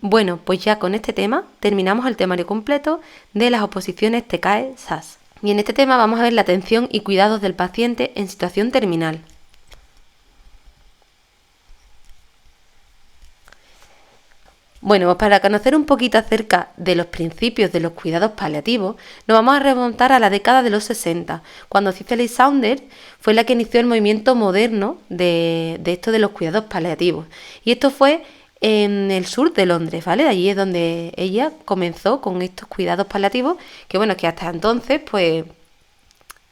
Bueno, pues ya con este tema terminamos el temario completo de las oposiciones TCAE-SAS. Y en este tema vamos a ver la atención y cuidados del paciente en situación terminal. Bueno, pues para conocer un poquito acerca de los principios de los cuidados paliativos, nos vamos a remontar a la década de los 60, cuando Cicely Saunders fue la que inició el movimiento moderno de esto de los cuidados paliativos. Y esto fue en el sur de Londres, ¿vale? Allí es donde ella comenzó con estos cuidados paliativos, que bueno, que hasta entonces pues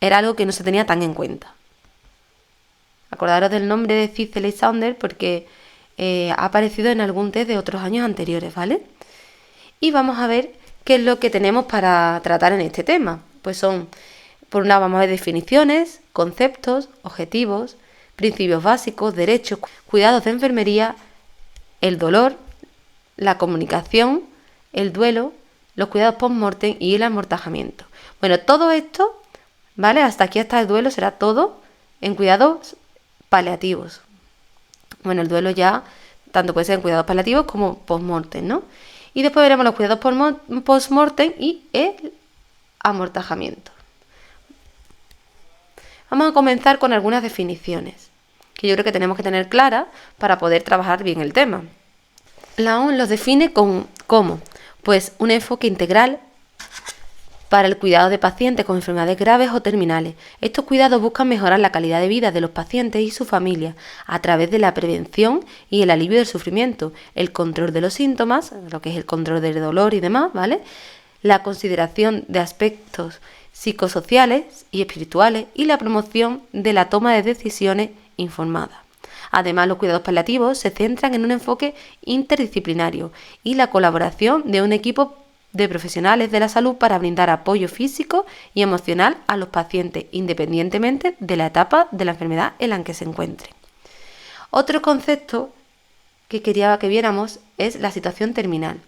era algo que no se tenía tan en cuenta. Acordaros del nombre de Cicely Saunders porque ha aparecido en algún test de otros años anteriores, ¿vale? Y vamos a ver qué es lo que tenemos para tratar en este tema. Pues son, por un lado vamos a ver definiciones, conceptos, objetivos, principios básicos, derechos, cuidados de enfermería, el dolor, la comunicación, el duelo, los cuidados post-mortem y el amortajamiento. Bueno, todo esto, ¿vale? Hasta aquí, hasta el duelo, será todo en cuidados paliativos. Bueno, el duelo ya tanto puede ser en cuidados paliativos como post-mortem, ¿no? Y después veremos los cuidados post-mortem y el amortajamiento. Vamos a comenzar con algunas definiciones que yo creo que tenemos que tener claras para poder trabajar bien el tema. La OMS los define como pues un enfoque integral para el cuidado de pacientes con enfermedades graves o terminales. Estos cuidados buscan mejorar la calidad de vida de los pacientes y su familia a través de la prevención y el alivio del sufrimiento, el control de los síntomas, lo que es el control del dolor y demás, ¿vale? La consideración de aspectos psicosociales y espirituales y la promoción de la toma de decisiones informadas. Además, los cuidados paliativos se centran en un enfoque interdisciplinario y la colaboración de un equipo de profesionales de la salud para brindar apoyo físico y emocional a los pacientes, independientemente de la etapa de la enfermedad en la que se encuentren. Otro concepto que quería que viéramos es la situación terminal.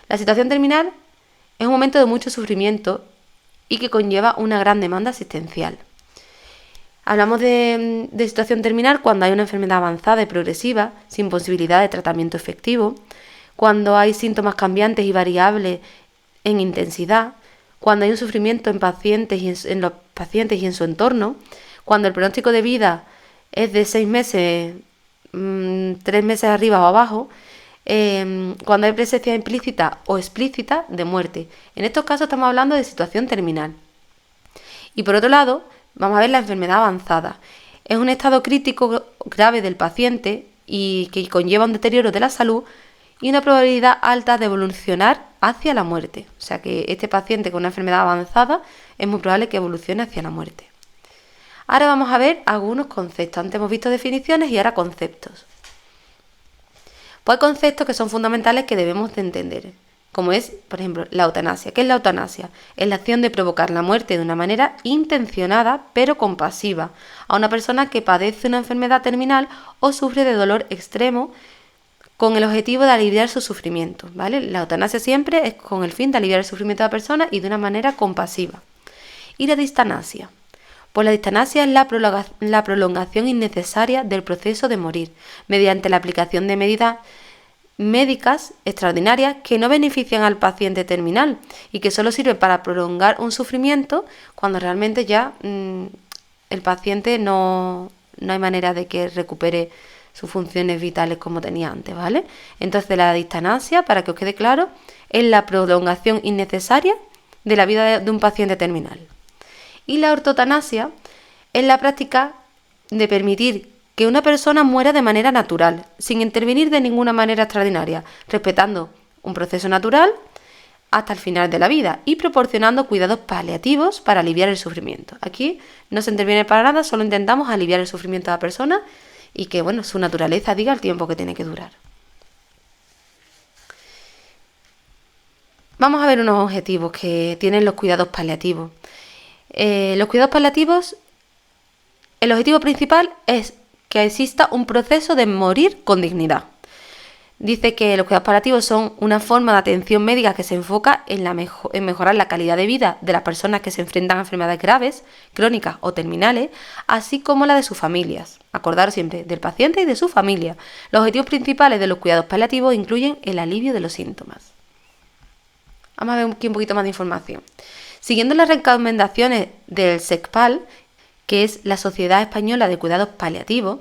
La situación terminal es un momento de mucho sufrimiento y que conlleva una gran demanda asistencial. Hablamos de situación terminal cuando hay una enfermedad avanzada y progresiva, sin posibilidad de tratamiento efectivo, cuando hay síntomas cambiantes y variables en intensidad, cuando hay un sufrimiento en los pacientes y en su entorno, cuando el pronóstico de vida es de 6 meses, 3 meses arriba o abajo, cuando hay presencia implícita o explícita de muerte. En estos casos estamos hablando de situación terminal. Y por otro lado, vamos a ver la enfermedad avanzada. Es un estado crítico grave del paciente y que conlleva un deterioro de la salud y una probabilidad alta de evolucionar hacia la muerte. O sea que este paciente con una enfermedad avanzada es muy probable que evolucione hacia la muerte. Ahora vamos a ver algunos conceptos. Antes hemos visto definiciones y ahora conceptos. Pues hay conceptos que son fundamentales que debemos de entender, como es, por ejemplo, la eutanasia. ¿Qué es la eutanasia? Es la acción de provocar la muerte de una manera intencionada pero compasiva a una persona que padece una enfermedad terminal o sufre de dolor extremo con el objetivo de aliviar su sufrimiento, ¿vale? La eutanasia siempre es con el fin de aliviar el sufrimiento de la persona y de una manera compasiva. ¿Y la distanasia? Pues la distanasia es la prolongación innecesaria del proceso de morir, mediante la aplicación de medidas médicas extraordinarias que no benefician al paciente terminal y que solo sirven para prolongar un sufrimiento cuando realmente ya el paciente no hay manera de que recupere sus funciones vitales como tenía antes, ¿vale? Entonces la distanasia, para que os quede claro, es la prolongación innecesaria de la vida de un paciente terminal. Y la ortotanasia es la práctica de permitir que una persona muera de manera natural, sin intervenir de ninguna manera extraordinaria, respetando un proceso natural hasta el final de la vida y proporcionando cuidados paliativos para aliviar el sufrimiento. Aquí no se interviene para nada, solo intentamos aliviar el sufrimiento de la persona y que, bueno, su naturaleza diga el tiempo que tiene que durar. Vamos a ver unos objetivos que tienen los cuidados paliativos. Los cuidados paliativos, el objetivo principal es que exista un proceso de morir con dignidad. Dice que los cuidados paliativos son una forma de atención médica que se enfoca en mejorar la calidad de vida de las personas que se enfrentan a enfermedades graves, crónicas o terminales, así como la de sus familias. Acordaros siempre del paciente y de su familia. Los objetivos principales de los cuidados paliativos incluyen el alivio de los síntomas. Vamos a ver aquí un poquito más de información. Siguiendo las recomendaciones del SECPAL, que es la Sociedad Española de Cuidados Paliativos,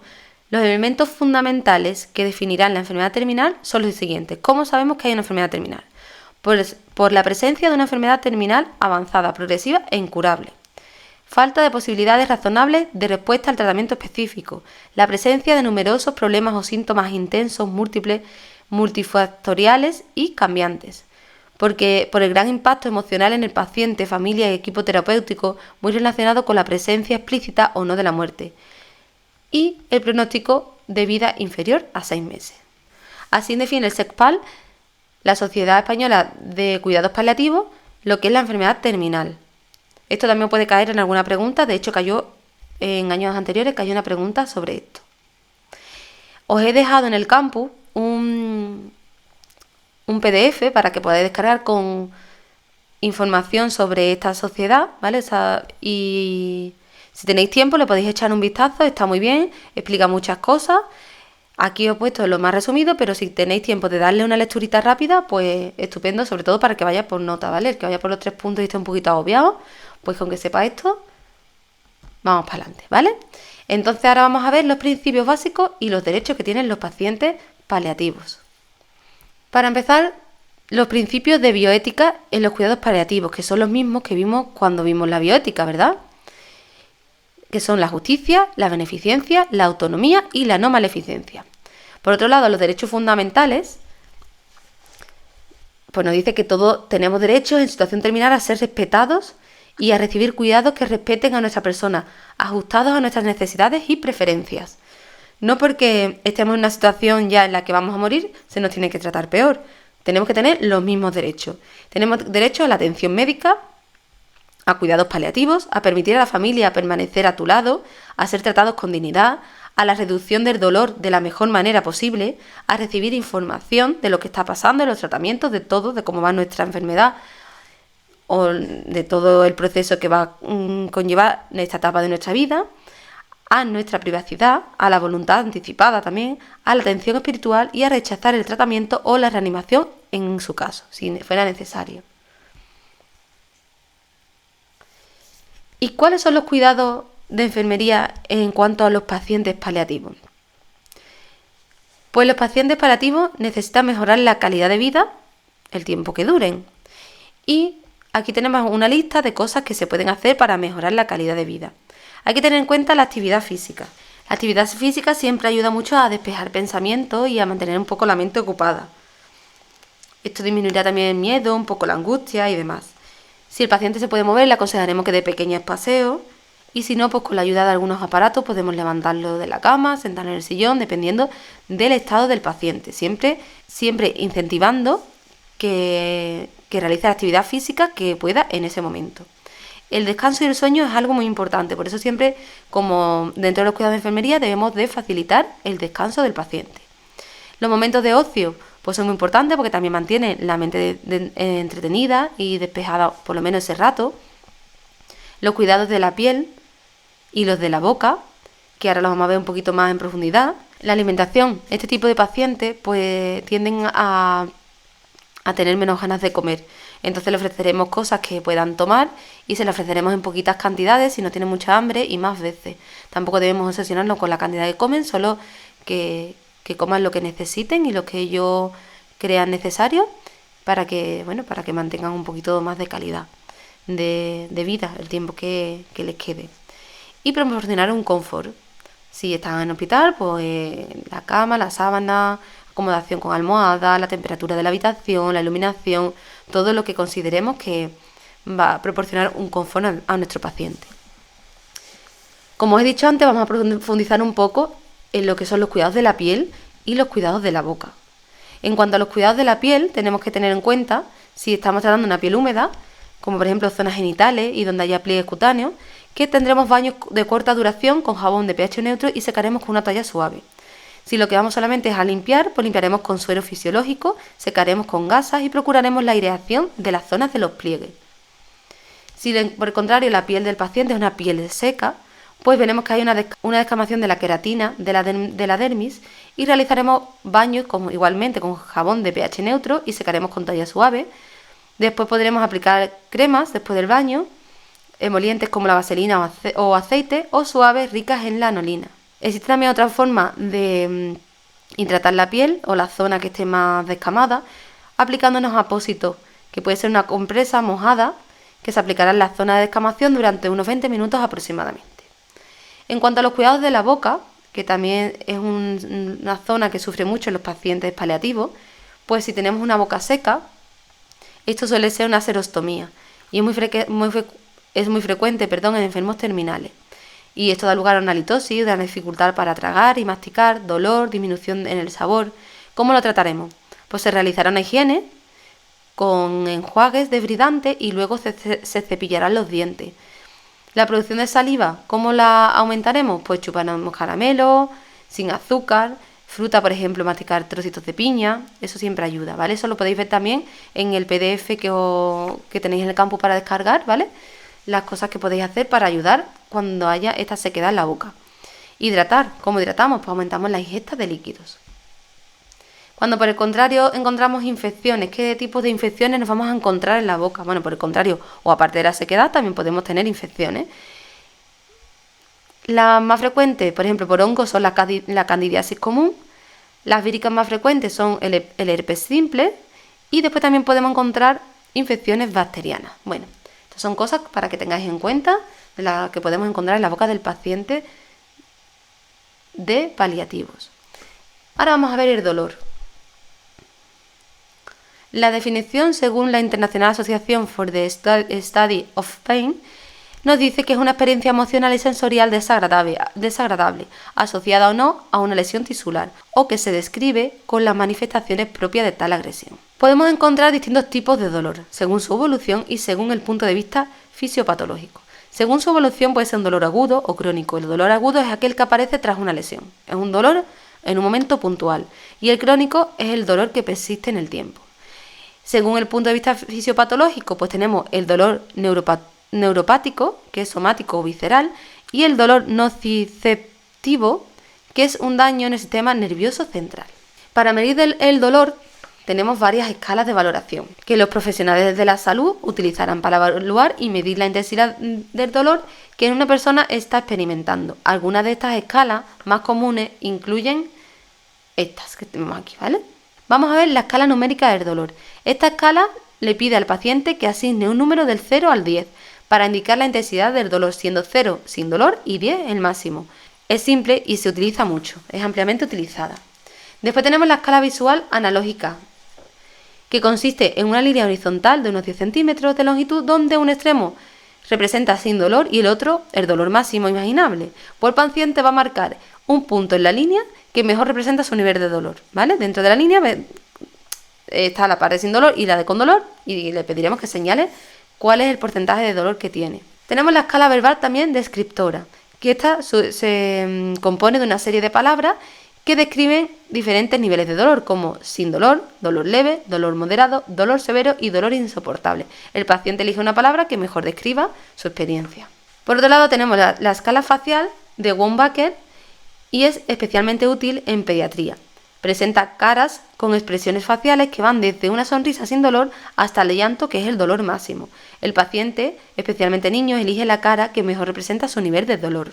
los elementos fundamentales que definirán la enfermedad terminal son los siguientes. ¿Cómo sabemos que hay una enfermedad terminal? Pues por la presencia de una enfermedad terminal avanzada, progresiva e incurable. Falta de posibilidades razonables de respuesta al tratamiento específico. La presencia de numerosos problemas o síntomas intensos, múltiples, multifactoriales y cambiantes. Porque por el gran impacto emocional en el paciente, familia y equipo terapéutico, muy relacionado con la presencia explícita o no de la muerte. Y el pronóstico de vida inferior a 6 meses. Así define el SECPAL, la Sociedad Española de Cuidados Paliativos, lo que es la enfermedad terminal. Esto también puede caer en alguna pregunta, de hecho en años anteriores cayó una pregunta sobre esto. Os he dejado en el campus un PDF para que podáis descargar con información sobre esta sociedad, ¿vale? Y si tenéis tiempo le podéis echar un vistazo, está muy bien, explica muchas cosas. Aquí os he puesto lo más resumido, pero si tenéis tiempo de darle una lecturita rápida, pues estupendo, sobre todo para que vaya por nota, ¿vale? El que vaya por los 3 puntos y esté un poquito agobiado, pues con que sepa esto, vamos para adelante, ¿vale? Entonces ahora vamos a ver los principios básicos y los derechos que tienen los pacientes paliativos. Para empezar, los principios de bioética en los cuidados paliativos, que son los mismos que vimos cuando vimos la bioética, ¿verdad? Que son la justicia, la beneficencia, la autonomía y la no maleficencia. Por otro lado, los derechos fundamentales, pues nos dice que todos tenemos derechos en situación terminal a ser respetados y a recibir cuidados que respeten a nuestra persona, ajustados a nuestras necesidades y preferencias. No porque estemos en una situación ya en la que vamos a morir, se nos tiene que tratar peor. Tenemos que tener los mismos derechos. Tenemos derecho a la atención médica, a cuidados paliativos, a permitir a la familia permanecer a tu lado, a ser tratados con dignidad, a la reducción del dolor de la mejor manera posible, a recibir información de lo que está pasando en los tratamientos, de todo, de cómo va nuestra enfermedad o de todo el proceso que va a conllevar en esta etapa de nuestra vida, a nuestra privacidad, a la voluntad anticipada también, a la atención espiritual y a rechazar el tratamiento o la reanimación en su caso, si fuera necesario. ¿Y cuáles son los cuidados de enfermería en cuanto a los pacientes paliativos? Pues los pacientes paliativos necesitan mejorar la calidad de vida el tiempo que duren. Y aquí tenemos una lista de cosas que se pueden hacer para mejorar la calidad de vida. Hay que tener en cuenta la actividad física. La actividad física siempre ayuda mucho a despejar pensamientos y a mantener un poco la mente ocupada. Esto disminuirá también el miedo, un poco la angustia y demás. Si el paciente se puede mover, le aconsejaremos que dé pequeños paseos y si no, pues con la ayuda de algunos aparatos podemos levantarlo de la cama, sentarlo en el sillón, dependiendo del estado del paciente. Siempre incentivando que realice la actividad física que pueda en ese momento. El descanso y el sueño es algo muy importante, por eso siempre, como dentro de los cuidados de enfermería, debemos de facilitar el descanso del paciente. Los momentos de ocio pues son muy importantes porque también mantienen la mente entretenida y despejada por lo menos ese rato. Los cuidados de la piel y los de la boca, que ahora los vamos a ver un poquito más en profundidad. La alimentación. Este tipo de pacientes pues tienden a tener menos ganas de comer. Entonces le ofreceremos cosas que puedan tomar y se le ofreceremos en poquitas cantidades si no tienen mucha hambre y más veces. Tampoco debemos obsesionarnos con la cantidad que comen, solo que coman lo que necesiten y lo que ellos crean necesario para que mantengan un poquito más de calidad de vida el tiempo que les quede. Y proporcionar un confort. Si están en hospital, pues la cama, la sábana, acomodación con almohada, la temperatura de la habitación, la iluminación, todo lo que consideremos que va a proporcionar un confort a nuestro paciente. Como os he dicho antes, vamos a profundizar un poco en lo que son los cuidados de la piel y los cuidados de la boca. En cuanto a los cuidados de la piel, tenemos que tener en cuenta si estamos tratando una piel húmeda, como por ejemplo zonas genitales y donde haya pliegues cutáneos, que tendremos baños de corta duración con jabón de pH neutro y secaremos con una toalla suave. Si lo que vamos solamente es a limpiar, pues limpiaremos con suero fisiológico, secaremos con gasas y procuraremos la aireación de las zonas de los pliegues. Si por el contrario la piel del paciente es una piel seca, pues veremos que hay una descamación de la queratina de la dermis y realizaremos baños igualmente con jabón de pH neutro y secaremos con toalla suave. Después podremos aplicar cremas después del baño, emolientes como la vaselina o aceite, o suaves ricas en lanolina. Existe también otra forma de hidratar la piel o la zona que esté más descamada, aplicándonos apósitos, que puede ser una compresa mojada que se aplicará en la zona de descamación durante unos 20 minutos aproximadamente. En cuanto a los cuidados de la boca, que también es una zona que sufre mucho en los pacientes paliativos, pues si tenemos una boca seca, esto suele ser una serostomía y es muy frecuente en enfermos terminales. Y esto da lugar a una halitosis, da dificultad para tragar y masticar, dolor, disminución en el sabor. ¿Cómo lo trataremos? Pues se realizará una higiene con enjuagues desbridantes y luego se cepillarán los dientes. La producción de saliva, ¿cómo la aumentaremos? Pues chuparemos caramelo, sin azúcar, fruta, por ejemplo, masticar trocitos de piña, eso siempre ayuda, ¿vale? Eso lo podéis ver también en el PDF que tenéis en el campus para descargar, ¿vale? Las cosas que podéis hacer para ayudar cuando haya esta sequedad en la boca. Hidratar, ¿cómo hidratamos? Pues aumentamos la ingesta de líquidos. Cuando por el contrario encontramos infecciones, ¿qué tipos de infecciones nos vamos a encontrar en la boca? Bueno, por el contrario, o aparte de la sequedad, también podemos tener infecciones. Las más frecuentes, por ejemplo, por hongos, son la candidiasis común. Las víricas más frecuentes son el herpes simple. Y después también podemos encontrar infecciones bacterianas. Bueno, estas son cosas para que tengáis en cuenta de las que podemos encontrar en la boca del paciente de paliativos. Ahora vamos a ver el dolor. La definición, según la International Association for the Study of Pain, nos dice que es una experiencia emocional y sensorial desagradable, asociada o no a una lesión tisular, o que se describe con las manifestaciones propias de tal agresión. Podemos encontrar distintos tipos de dolor, según su evolución y según el punto de vista fisiopatológico. Según su evolución puede ser un dolor agudo o crónico. El dolor agudo es aquel que aparece tras una lesión. Es un dolor en un momento puntual. Y el crónico es el dolor que persiste en el tiempo. Según el punto de vista fisiopatológico, pues tenemos el dolor neuropático, que es somático o visceral, y el dolor nociceptivo, que es un daño en el sistema nervioso central. Para medir el dolor tenemos varias escalas de valoración, que los profesionales de la salud utilizarán para evaluar y medir la intensidad del dolor que una persona está experimentando. Algunas de estas escalas más comunes incluyen estas que tenemos aquí, ¿vale? Vamos a ver la escala numérica del dolor. Esta escala le pide al paciente que asigne un número del 0 al 10 para indicar la intensidad del dolor, siendo 0 sin dolor y 10 el máximo. Es simple y se utiliza mucho, es ampliamente utilizada. Después tenemos la escala visual analógica, que consiste en una línea horizontal de unos 10 centímetros de longitud donde un extremo representa sin dolor y el otro el dolor máximo imaginable. Pues el paciente va a marcar un punto en la línea que mejor representa su nivel de dolor, ¿vale? Dentro de la línea está la parte sin dolor y la de con dolor y le pediremos que señale cuál es el porcentaje de dolor que tiene. Tenemos la escala verbal también descriptora, que esta se compone de una serie de palabras que describen diferentes niveles de dolor, como sin dolor, dolor leve, dolor moderado, dolor severo y dolor insoportable. El paciente elige una palabra que mejor describa su experiencia. Por otro lado tenemos la escala facial de Wombacher y es especialmente útil en pediatría. Presenta caras con expresiones faciales que van desde una sonrisa sin dolor hasta el llanto, que es el dolor máximo. El paciente, especialmente niños, elige la cara que mejor representa su nivel de dolor.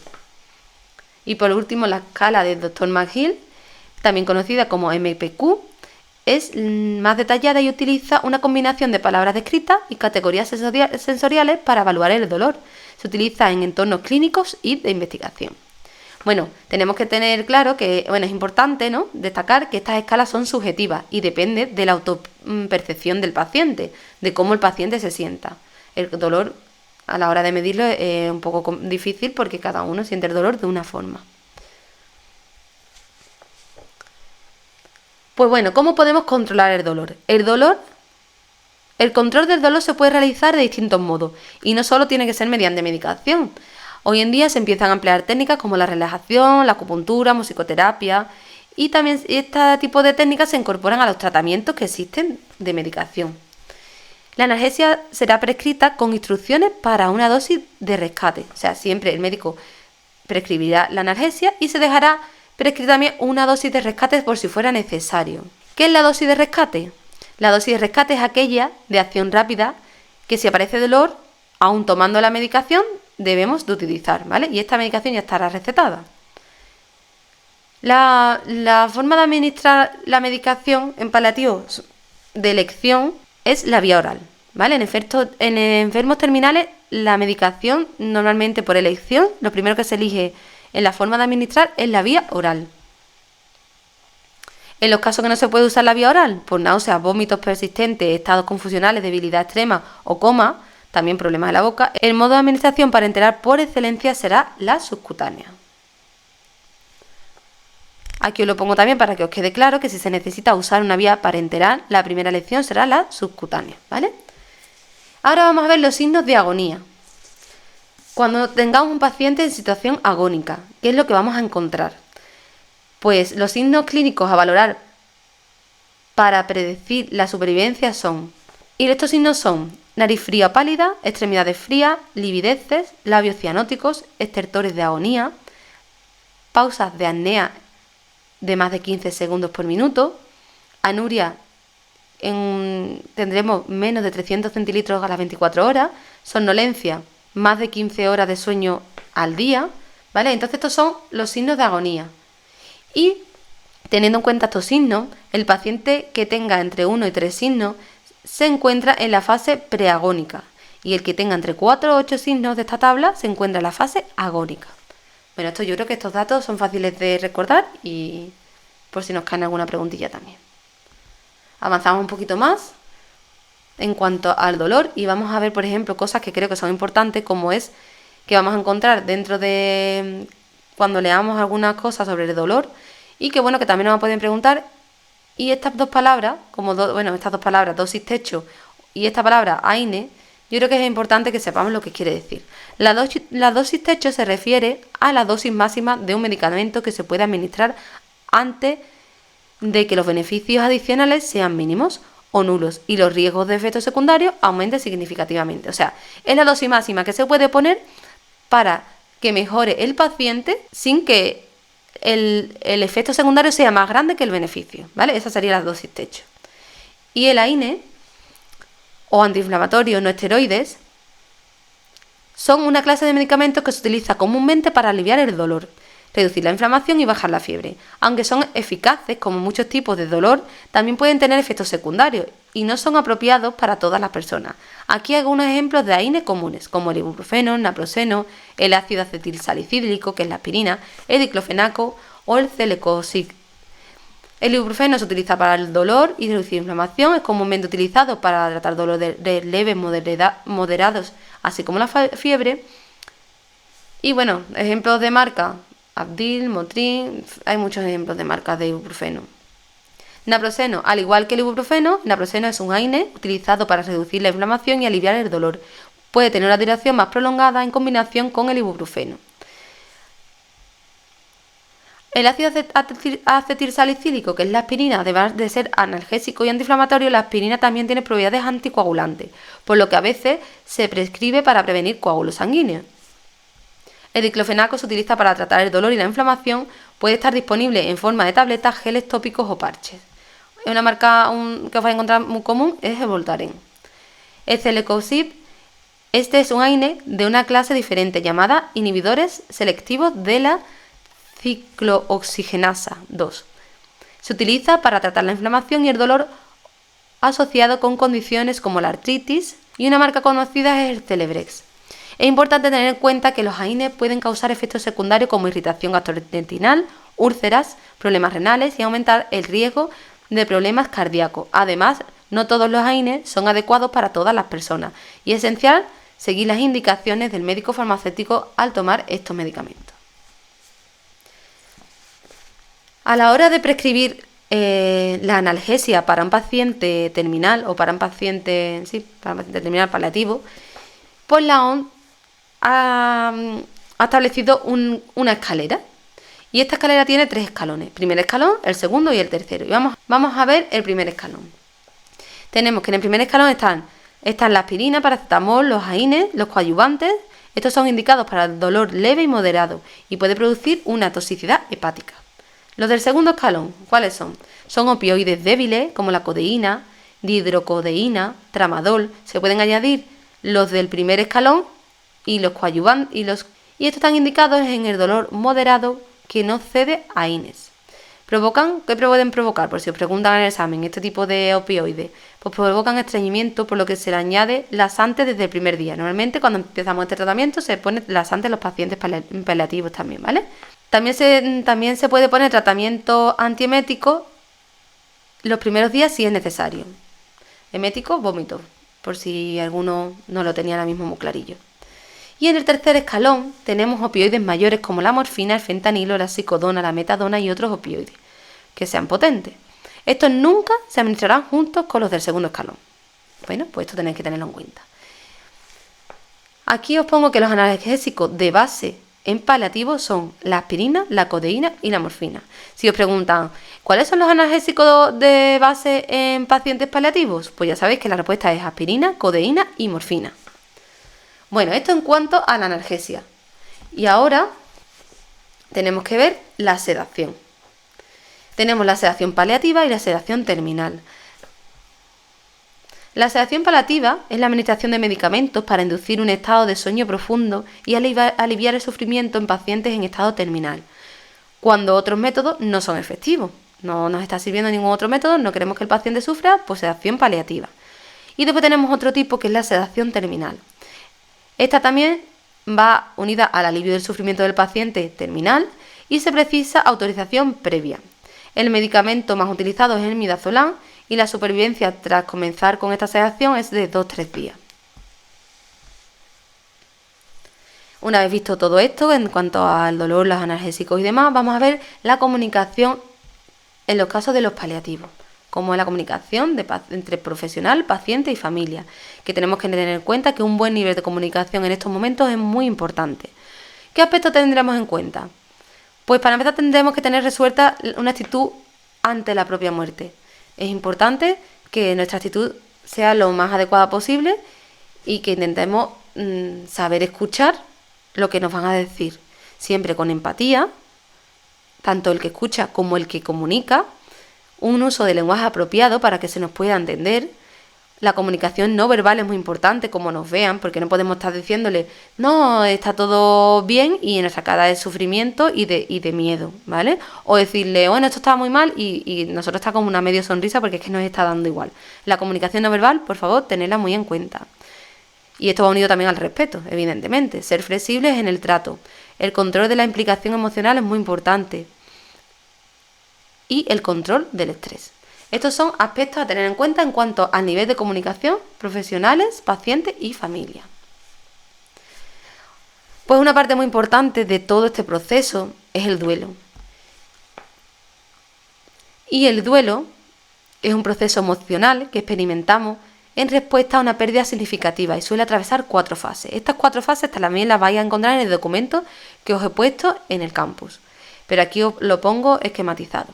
Y por último, la escala de Dr. McGill, también conocida como MPQ, es más detallada y utiliza una combinación de palabras descritas y categorías sensoriales para evaluar el dolor. Se utiliza en entornos clínicos y de investigación. Bueno, tenemos que tener claro que es importante, ¿no?, destacar que estas escalas son subjetivas y depende de la autopercepción del paciente, de cómo el paciente se sienta. El dolor, a la hora de medirlo, es un poco difícil porque cada uno siente el dolor de una forma. Pues bueno, ¿cómo podemos controlar el dolor? El control del dolor se puede realizar de distintos modos y no solo tiene que ser mediante medicación. Hoy en día se empiezan a emplear técnicas como la relajación, la acupuntura, musicoterapia Y también este tipo de técnicas se incorporan a los tratamientos que existen de medicación. La analgesia será prescrita con instrucciones para una dosis de rescate. O sea, siempre el médico prescribirá la analgesia y se dejará prescribir también una dosis de rescate por si fuera necesario. ¿Qué es la dosis de rescate? La dosis de rescate es aquella de acción rápida que si aparece dolor, aún tomando la medicación, debemos de utilizar, ¿vale? Y esta medicación ya estará recetada. La forma de administrar la medicación en paliativos de elección es la vía oral, ¿vale? En enfermos terminales, la medicación normalmente por elección, lo primero que se elige en la forma de administrar es la vía oral. En los casos que no se puede usar la vía oral, por náuseas, vómitos persistentes, estados confusionales, debilidad extrema o coma, también problemas de la boca, el modo de administración parenteral por excelencia será la subcutánea. Aquí os lo pongo también para que os quede claro que si se necesita usar una vía parenteral, la primera elección será la subcutánea, ¿vale? Ahora vamos a ver los signos de agonía. Cuando tengamos un paciente en situación agónica, ¿qué es lo que vamos a encontrar? Pues los signos clínicos a valorar para predecir la supervivencia son, y estos signos son nariz fría o pálida, extremidades frías, livideces, labios cianóticos, estertores de agonía, pausas de apnea de más de 15 segundos por minuto, anuria tendremos menos de 300 centilitros a las 24 horas, somnolencia, más de 15 horas de sueño al día, ¿vale? Entonces estos son los signos de agonía. Y teniendo en cuenta estos signos, el paciente que tenga entre 1 y 3 signos se encuentra en la fase preagónica y el que tenga entre 4 o 8 signos de esta tabla se encuentra en la fase agónica. Bueno, yo creo que estos datos son fáciles de recordar y por si nos cae alguna preguntilla también. Avanzamos un poquito más en cuanto al dolor y vamos a ver, por ejemplo, cosas que creo que son importantes, como es que vamos a encontrar dentro de cuando leamos algunas cosas sobre el dolor y que bueno, que también nos pueden preguntar. Y estas dos palabras, dosis techo y esta palabra AINE, yo creo que es importante que sepamos lo que quiere decir. La dosis techo se refiere a la dosis máxima de un medicamento que se puede administrar antes de que los beneficios adicionales sean mínimos o nulos y los riesgos de efectos secundarios aumenten significativamente. O sea, es la dosis máxima que se puede poner para que mejore el paciente sin que el efecto secundario sea más grande que el beneficio, ¿vale? Esa sería la dosis techo. Y el AINE, o antiinflamatorios no esteroides, son una clase de medicamentos que se utiliza comúnmente para aliviar el dolor, reducir la inflamación y bajar la fiebre. Aunque son eficaces, como muchos tipos de dolor, también pueden tener efectos secundarios y no son apropiados para todas las personas. Aquí hay algunos ejemplos de AINE comunes, como el ibuprofeno, el naproxeno, el ácido acetilsalicílico, que es la aspirina, el diclofenaco o el celecoxib. El ibuprofeno se utiliza para el dolor y reducir inflamación, es comúnmente utilizado para tratar dolor de leves, moderados, así como la fiebre. Y bueno, ejemplos de marca: Advil, Motrin, hay muchos ejemplos de marcas de ibuprofeno. Naproxeno, al igual que el ibuprofeno, naproxeno es un AINE utilizado para reducir la inflamación y aliviar el dolor. Puede tener una duración más prolongada en combinación con el ibuprofeno. El ácido acetilsalicílico, que es la aspirina, además de ser analgésico y antiinflamatorio, la aspirina también tiene propiedades anticoagulantes, por lo que a veces se prescribe para prevenir coágulos sanguíneos. El diclofenaco se utiliza para tratar el dolor y la inflamación, puede estar disponible en forma de tabletas, geles tópicos o parches. Una marca que os vais a encontrar muy común es el Voltaren. El celecoxib, este es un AINE de una clase diferente llamada inhibidores selectivos de la ciclooxigenasa 2. Se utiliza para tratar la inflamación y el dolor asociado con condiciones como la artritis y una marca conocida es el Celebrex. Es importante tener en cuenta que los AINE pueden causar efectos secundarios como irritación gastrointestinal, úlceras, problemas renales y aumentar el riesgo de problemas cardíacos. Además, no todos los AINE son adecuados para todas las personas y es esencial seguir las indicaciones del médico farmacéutico al tomar estos medicamentos. A la hora de prescribir la analgesia para un paciente terminal o para un paciente terminal paliativo, pues la OMS ha establecido una escalera Y esta escalera tiene 3 escalones. Primer escalón, el segundo y el tercero. Y vamos a ver el primer escalón. Tenemos que en el primer escalón están la aspirina, paracetamol, los AINES, los coadyuvantes. Estos son indicados para el dolor leve y moderado y puede producir una toxicidad hepática. Los del segundo escalón, ¿cuáles son? Son opioides débiles como la codeína, dihidrocodeína, tramadol. Se pueden añadir los del primer escalón y los coadyuvantes y estos están indicados en el dolor moderado que no cede a AINES. ¿Qué pueden provocar? Por si os preguntan en el examen, este tipo de opioides, pues provocan estreñimiento, por lo que se le añade laxante desde el primer día. Normalmente cuando empezamos este tratamiento se pone laxante en los pacientes paliativos también, ¿vale? También se puede poner tratamiento antiemético los primeros días si es necesario. Emético, vómito, por si alguno no lo tenía ahora mismo muy clarillo. Y en el tercer escalón tenemos opioides mayores como la morfina, el fentanilo, la psicodona, la metadona y otros opioides que sean potentes. Estos nunca se administrarán juntos con los del segundo escalón. Bueno, pues esto tenéis que tenerlo en cuenta. Aquí os pongo que los analgésicos de base en paliativo son la aspirina, la codeína y la morfina. Si os preguntan, ¿cuáles son los analgésicos de base en pacientes paliativos? Pues ya sabéis que la respuesta es aspirina, codeína y morfina. Bueno, esto en cuanto a la analgesia. Y ahora tenemos que ver la sedación. Tenemos la sedación paliativa y la sedación terminal. La sedación paliativa es la administración de medicamentos para inducir un estado de sueño profundo y aliviar el sufrimiento en pacientes en estado terminal, cuando otros métodos no son efectivos. No nos está sirviendo ningún otro método, no queremos que el paciente sufra, pues sedación paliativa. Y después tenemos otro tipo que es la sedación terminal. Esta también va unida al alivio del sufrimiento del paciente terminal y se precisa autorización previa. El medicamento más utilizado es el midazolam y la supervivencia tras comenzar con esta sedación es de 2-3 días. Una vez visto todo esto en cuanto al dolor, los analgésicos y demás, vamos a ver la comunicación en los casos de los paliativos, como es la comunicación entre profesional, paciente y familia, que tenemos que tener en cuenta que un buen nivel de comunicación en estos momentos es muy importante. ¿Qué aspectos tendremos en cuenta? Pues para empezar tendremos que tener resuelta una actitud ante la propia muerte. Es importante que nuestra actitud sea lo más adecuada posible y que intentemos saber escuchar lo que nos van a decir, siempre con empatía, tanto el que escucha como el que comunica, un uso de lenguaje apropiado para que se nos pueda entender. La comunicación no verbal es muy importante, como nos vean, porque no podemos estar diciéndole, no, está todo bien, y en nuestra cara es sufrimiento y de miedo, ¿vale? O decirle, bueno, esto está muy mal, y nosotros está como una medio sonrisa porque es que nos está dando igual. La comunicación no verbal, por favor, tenedla muy en cuenta. Y esto va unido también al respeto, evidentemente. Ser flexibles en el trato. El control de la implicación emocional es muy importante. Y el control del estrés. Estos son aspectos a tener en cuenta en cuanto al nivel de comunicación, profesionales, pacientes y familia. Pues una parte muy importante de todo este proceso es el duelo. Y el duelo es un proceso emocional que experimentamos en respuesta a una pérdida significativa y suele atravesar 4 fases. Estas 4 fases también las vais a encontrar en el documento que os he puesto en el campus, pero aquí os lo pongo esquematizado.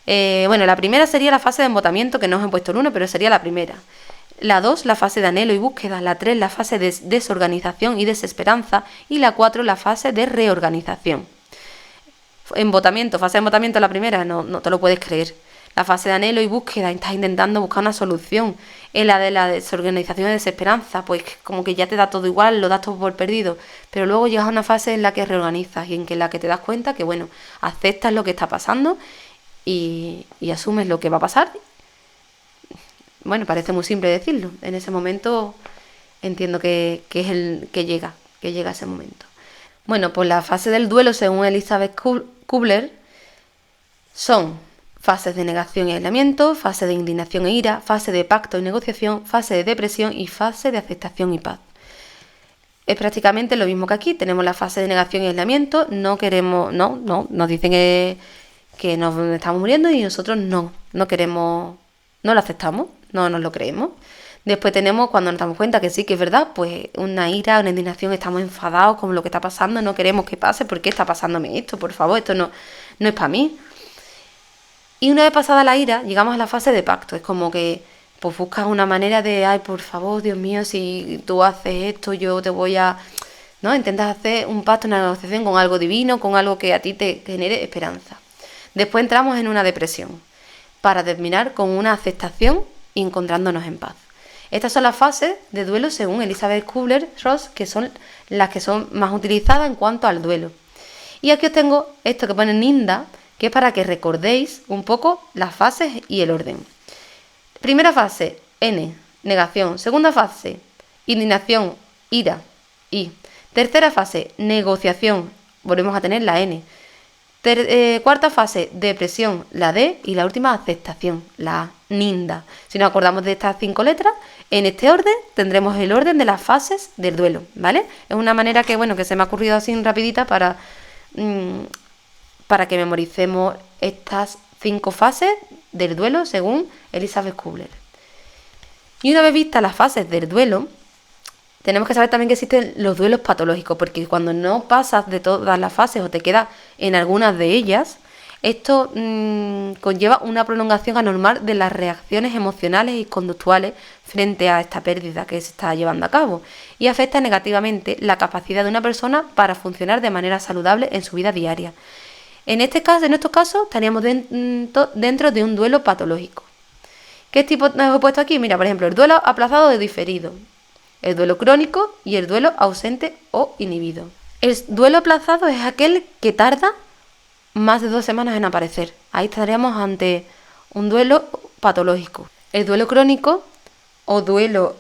La primera sería la fase de embotamiento, que no os he puesto el 1, pero sería la primera. La 2, la fase de anhelo y búsqueda. La 3, la fase de desorganización y desesperanza. Y la 4, la fase de reorganización. Embotamiento, fase de embotamiento la primera, no te lo puedes creer. La fase de anhelo y búsqueda, estás intentando buscar una solución. En la de la desorganización y desesperanza, pues como que ya te da todo igual, lo das todo por perdido. Pero luego llegas a una fase en la que reorganizas y en la que te das cuenta que, bueno, aceptas lo que está pasando y asumes lo que va a pasar. Bueno, parece muy simple decirlo. En ese momento entiendo que es el que llega ese momento. Bueno, pues la fase del duelo, según Elizabeth Kubler, son fases de negación y aislamiento, fase de indignación e ira, fase de pacto y negociación, fase de depresión y fase de aceptación y paz. Es prácticamente lo mismo que aquí. Tenemos la fase de negación y aislamiento. Nos dicen que nos estamos muriendo y nosotros no queremos, no lo aceptamos, no nos lo creemos. Después tenemos, cuando nos damos cuenta que sí, que es verdad, pues una ira, una indignación, estamos enfadados con lo que está pasando, no queremos que pase, ¿por qué está pasándome esto? Por favor, esto no es para mí. Y una vez pasada la ira, llegamos a la fase de pacto. Es como que pues buscas una manera de, ay, por favor, Dios mío, si tú haces esto, yo te voy a... ¿no? Intentas hacer un pacto, una negociación con algo divino, con algo que a ti te genere esperanza. Después entramos en una depresión, para terminar con una aceptación y encontrándonos en paz. Estas son las fases de duelo según Elizabeth Kubler-Ross, que son las que son más utilizadas en cuanto al duelo. Y aquí os tengo esto que pone Ninda, que es para que recordéis un poco las fases y el orden. Primera fase, N, negación. Segunda fase, indignación, ira, I. Tercera fase, negociación, volvemos a tener la N. Cuarta fase, depresión, la D. Y la última, aceptación, la A, Ninda. Si nos acordamos de estas 5 letras, en este orden tendremos el orden de las fases del duelo, ¿vale? Es una manera que, bueno, que se me ha ocurrido así rapidita para que memoricemos estas 5 fases del duelo según Elizabeth Kubler. Y una vez vistas las fases del duelo, tenemos que saber también que existen los duelos patológicos, porque cuando no pasas de todas las fases o te quedas en algunas de ellas, esto conlleva una prolongación anormal de las reacciones emocionales y conductuales frente a esta pérdida que se está llevando a cabo y afecta negativamente la capacidad de una persona para funcionar de manera saludable en su vida diaria. En estos casos, estaríamos dentro de un duelo patológico. ¿Qué tipo os he puesto aquí? Mira, por ejemplo, el duelo aplazado o diferido, el duelo crónico y el duelo ausente o inhibido. El duelo aplazado es aquel que tarda más de 2 semanas en aparecer. Ahí estaríamos ante un duelo patológico. El duelo crónico o duelo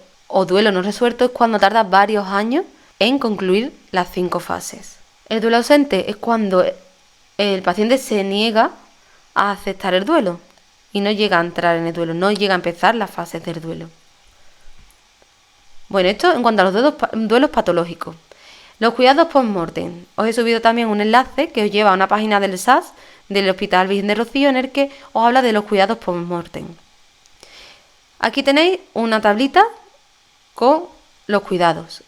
no resuelto es cuando tarda varios años en concluir las 5 fases. El duelo ausente es cuando el paciente se niega a aceptar el duelo y no llega a entrar en el duelo, no llega a empezar las fases del duelo. Bueno, esto en cuanto a los duelos patológicos. Los cuidados post-mortem. Os he subido también un enlace que os lleva a una página del SAS, del Hospital Virgen de Rocío, en el que os habla de los cuidados post-mortem. Aquí tenéis una tablita con los cuidados.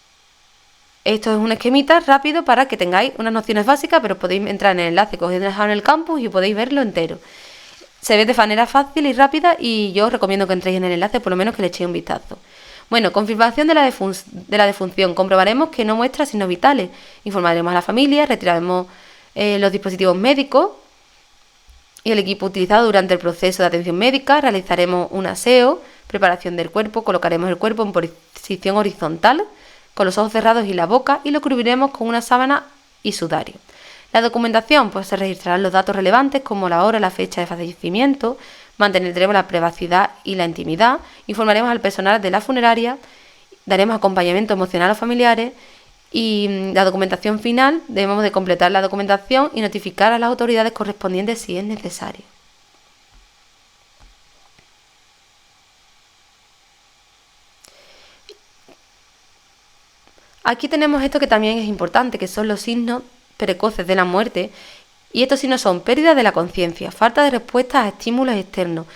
Esto es un esquemita rápido para que tengáis unas nociones básicas, pero podéis entrar en el enlace que os he dejado en el campus y podéis verlo entero. Se ve de manera fácil y rápida y yo os recomiendo que entréis en el enlace, por lo menos que le echéis un vistazo. Bueno, confirmación de la defunción. Comprobaremos que no muestra signos vitales. Informaremos a la familia, retiraremos los dispositivos médicos y el equipo utilizado durante el proceso de atención médica. Realizaremos un aseo, preparación del cuerpo, colocaremos el cuerpo en posición horizontal, con los ojos cerrados y la boca, y lo cubriremos con una sábana y sudario. La documentación, pues se registrarán los datos relevantes como la hora, la fecha de fallecimiento, mantendremos la privacidad y la intimidad, informaremos al personal de la funeraria, daremos acompañamiento emocional a los familiares y la documentación final, debemos de completar la documentación y notificar a las autoridades correspondientes si es necesario. Aquí tenemos esto que también es importante, que son los signos precoces de la muerte, y estos signos son pérdida de la conciencia, falta de respuesta a estímulos externos,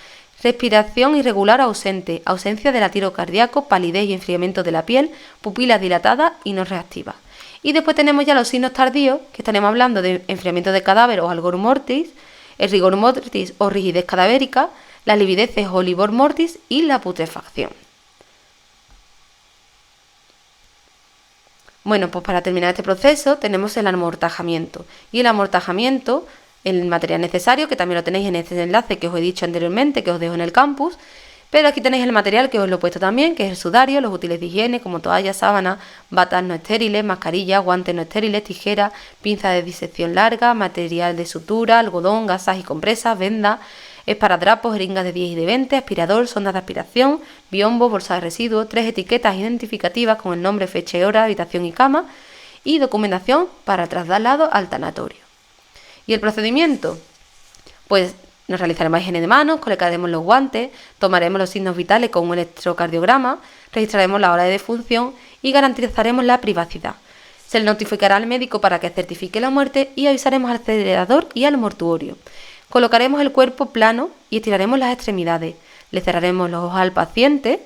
respiración irregular o ausente, ausencia de latido cardíaco, palidez y enfriamiento de la piel, pupilas dilatadas y no reactivas. Y después tenemos ya los signos tardíos, que estaremos hablando de enfriamiento de cadáver o algor mortis, el rigor mortis o rigidez cadavérica, las livideces o livor mortis y la putrefacción. Bueno, pues para terminar este proceso tenemos el amortajamiento. Y el amortajamiento, el material necesario, que también lo tenéis en este enlace que os he dicho anteriormente, que os dejo en el campus. Pero aquí tenéis el material que os lo he puesto también, que es el sudario, los útiles de higiene, como toallas, sábanas, batas no estériles, mascarillas, guantes no estériles, tijeras, pinzas de disección larga, material de sutura, algodón, gasas y compresas, vendas, esparadrapos, jeringas de 10 y de 20, aspirador, sondas de aspiración, biombo, bolsa de residuos, 3 etiquetas identificativas con el nombre, fecha y hora, habitación y cama, y documentación para traslado al tanatorio. ¿Y el procedimiento? Pues nos realizaremos higiene de manos, colocaremos los guantes, tomaremos los signos vitales con un electrocardiograma, registraremos la hora de defunción y garantizaremos la privacidad. Se le notificará al médico para que certifique la muerte y avisaremos al acelerador y al mortuorio. Colocaremos el cuerpo plano y estiraremos las extremidades. Le cerraremos los ojos al paciente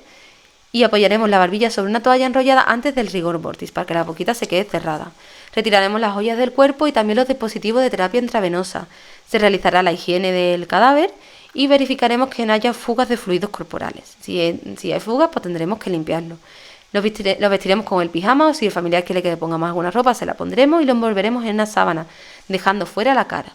y apoyaremos la barbilla sobre una toalla enrollada antes del rigor mortis para que la boquita se quede cerrada. Retiraremos las joyas del cuerpo y también los dispositivos de terapia intravenosa. Se realizará la higiene del cadáver y verificaremos que no haya fugas de fluidos corporales. Si hay fugas, pues tendremos que limpiarlo. Lo vestiremos con el pijama o si el familiar quiere que le pongamos alguna ropa, se la pondremos y lo envolveremos en una sábana, dejando fuera la cara.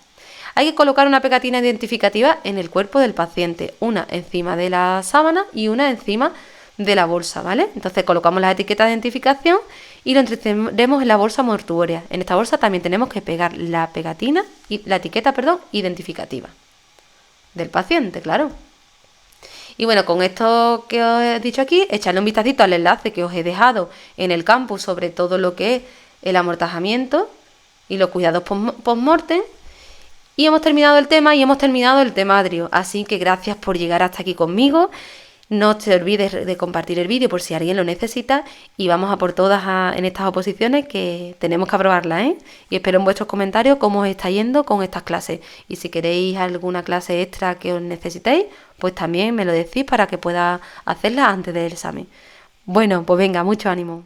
Hay que colocar una pegatina identificativa en el cuerpo del paciente, una encima de la sábana y una encima de la bolsa, ¿vale? Entonces colocamos las etiquetas de identificación y lo introduciremos en la bolsa mortuoria. En esta bolsa también tenemos que pegar la etiqueta identificativa del paciente, claro. Y bueno, con esto que os he dicho aquí, echarle un vistacito al enlace que os he dejado en el campus sobre todo lo que es el amortajamiento y los cuidados post-mortem. Y hemos terminado el tema y hemos terminado el temario. Así que gracias por llegar hasta aquí conmigo. No te olvides de compartir el vídeo por si alguien lo necesita. Y vamos a por todas en estas oposiciones que tenemos que aprobarlas, ¿eh? Y espero en vuestros comentarios cómo os está yendo con estas clases. Y si queréis alguna clase extra que os necesitéis, pues también me lo decís para que pueda hacerla antes del examen. Bueno, pues venga, mucho ánimo.